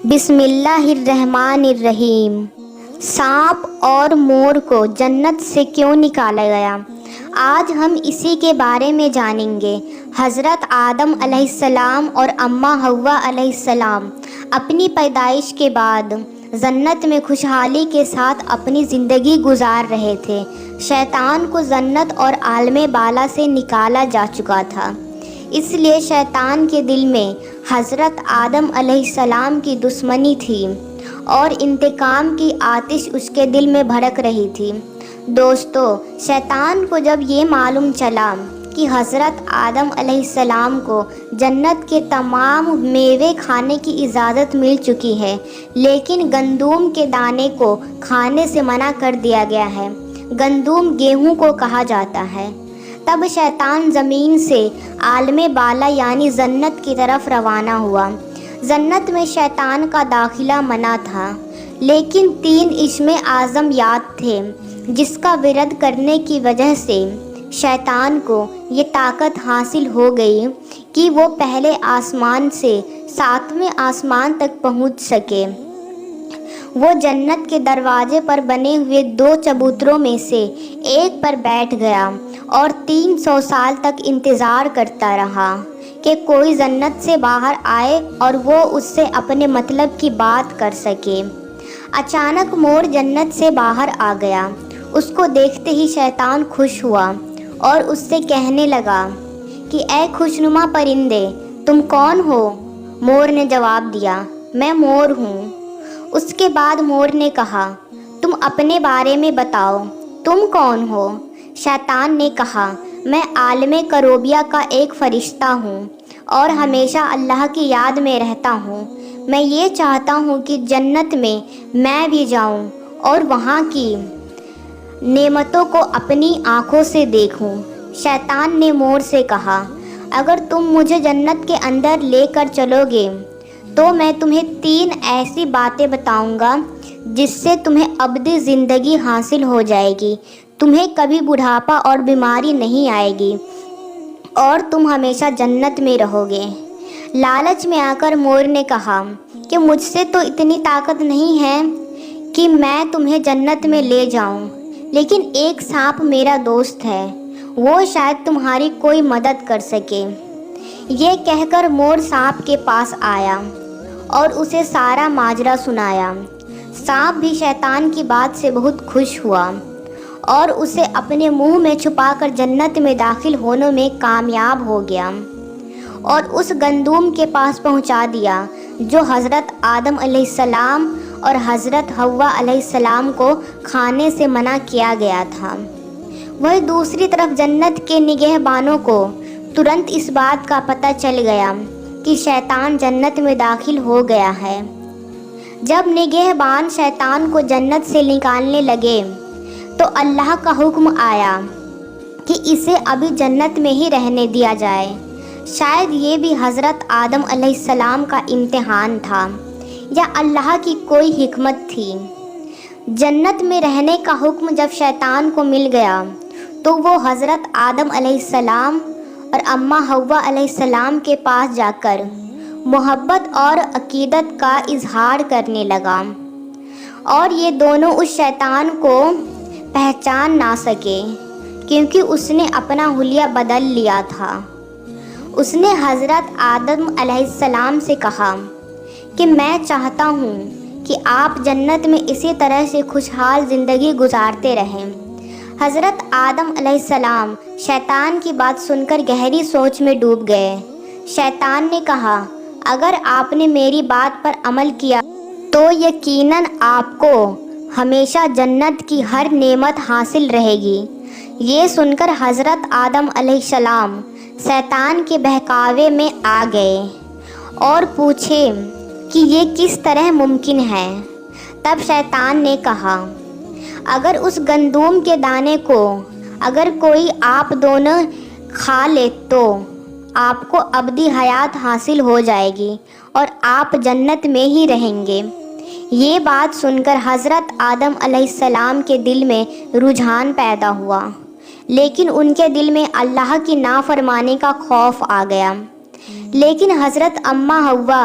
بسم اللہ الرحمن الرحیم۔ سانپ اور مور کو جنت سے کیوں نکالا گیا؟ آج ہم اسی کے بارے میں جانیں گے۔ حضرت آدم علیہ السلام اور اماں حوا علیہ السلام اپنی پیدائش کے بعد جنت میں خوشحالی کے ساتھ اپنی زندگی گزار رہے تھے۔ شیطان کو جنت اور عالم بالا سے نکالا جا چکا تھا، اس لیے شیطان کے دل میں حضرت آدم علیہ السلام کی دشمنی تھی اور انتقام کی آتش اس کے دل میں بھڑک رہی تھی۔ دوستو، شیطان کو جب یہ معلوم چلا کہ حضرت آدم علیہ السلام کو جنت کے تمام میوے کھانے کی اجازت مل چکی ہے، لیکن گندم کے دانے کو کھانے سے منع کر دیا گیا ہے۔ گندم گیہوں کو کہا جاتا ہے۔ تب شیطان زمین سے عالم بالا یعنی جنت کی طرف روانہ ہوا۔ جنت میں شیطان کا داخلہ منع تھا، لیکن 3 اسم اعظم یاد تھے جس کا ورد کرنے کی وجہ سے شیطان کو یہ طاقت حاصل ہو گئی کہ وہ پہلے آسمان سے 7ویں آسمان تک پہنچ سکے۔ وہ جنت کے دروازے پر بنے ہوئے 2 چبوتروں میں سے ایک پر بیٹھ گیا اور 300 سال تک انتظار کرتا رہا کہ کوئی جنت سے باہر آئے اور وہ اس سے اپنے مطلب کی بات کر سکے۔ اچانک مور جنت سے باہر آ گیا۔ اس کو دیکھتے ہی شیطان خوش ہوا اور اس سے کہنے لگا کہ اے خوشنما پرندے، تم کون ہو؟ مور نے جواب دیا، میں مور ہوں۔ اس کے بعد مور نے کہا، تم اپنے بارے میں بتاؤ، تم کون ہو؟ شیطان نے کہا، میں عالم کروبیہ کا ایک فرشتہ ہوں اور ہمیشہ اللہ کی یاد میں رہتا ہوں۔ میں یہ چاہتا ہوں کہ جنت میں بھی جاؤں اور وہاں کی نعمتوں کو اپنی آنکھوں سے دیکھوں۔ شیطان نے مور سے کہا، اگر تم مجھے جنت کے اندر لے کر چلو گے تو میں تمہیں 3 ایسی باتیں بتاؤں گا جس سے تمہیں ابدی زندگی حاصل ہو جائے گی، تمہیں کبھی بڑھاپا اور بیماری نہیں آئے گی اور تم ہمیشہ جنت میں رہو گے۔ لالچ میں آ کر مور نے کہا کہ مجھ سے تو اتنی طاقت نہیں ہے کہ میں تمہیں جنت میں لے جاؤں، لیکن ایک سانپ میرا دوست ہے، وہ شاید تمہاری کوئی مدد کر سکے۔ یہ کہہ کر مور سانپ کے پاس آیا اور اسے سارا ماجرا سنایا۔ سانپ بھی شیطان کی بات سے بہت خوش ہوا اور اسے اپنے منہ میں چھپا کر جنت میں داخل ہونے میں کامیاب ہو گیا اور اس گندم کے پاس پہنچا دیا جو حضرت آدم علیہ السلام اور حضرت حوا علیہ السلام کو کھانے سے منع کیا گیا تھا۔ وہیں دوسری طرف جنت کے نگہبانوں کو ترنت اس بات کا پتہ چل گیا کہ شیطان جنت میں داخل ہو گیا ہے۔ جب نگہبان شیطان کو جنت سے نکالنے لگے تو اللہ کا حکم آیا کہ اسے ابھی جنت میں ہی رہنے دیا جائے۔ شاید یہ بھی حضرت آدم علیہ السلام کا امتحان تھا یا اللہ کی کوئی حکمت تھی۔ جنت میں رہنے کا حکم جب شیطان کو مل گیا تو وہ حضرت آدم علیہ السلام اور اماں حوا علیہ السلام کے پاس جا کر محبت اور عقیدت کا اظہار کرنے لگا، اور یہ دونوں اس شیطان کو پہچان نہ سکے کیونکہ اس نے اپنا حلیہ بدل لیا تھا۔ اس نے حضرت آدم علیہ السلام سے کہا کہ میں چاہتا ہوں کہ آپ جنت میں اسی طرح سے خوشحال زندگی گزارتے رہیں۔ حضرت آدم علیہ السلام شیطان کی بات سن کر گہری سوچ میں ڈوب گئے۔ شیطان نے کہا، اگر آپ نے میری بات پر عمل کیا تو یقیناً آپ کو ہمیشہ جنت کی ہر نعمت حاصل رہے گی۔ یہ سن کر حضرت آدم علیہ السلام شیطان کے بہکاوے میں آ گئے اور پوچھے کہ یہ کس طرح ممکن ہے۔ تب شیطان نے کہا، اگر اس گندم کے دانے کو اگر کوئی آپ دونوں کھا لے تو آپ کو ابدی حیات حاصل ہو جائے گی اور آپ جنت میں ہی رہیں گے۔ یہ بات سن کر حضرت آدم علیہ السلام کے دل میں رجحان پیدا ہوا، لیکن ان کے دل میں اللہ کی نافرمانی کا خوف آ گیا۔ لیکن حضرت اماں حوا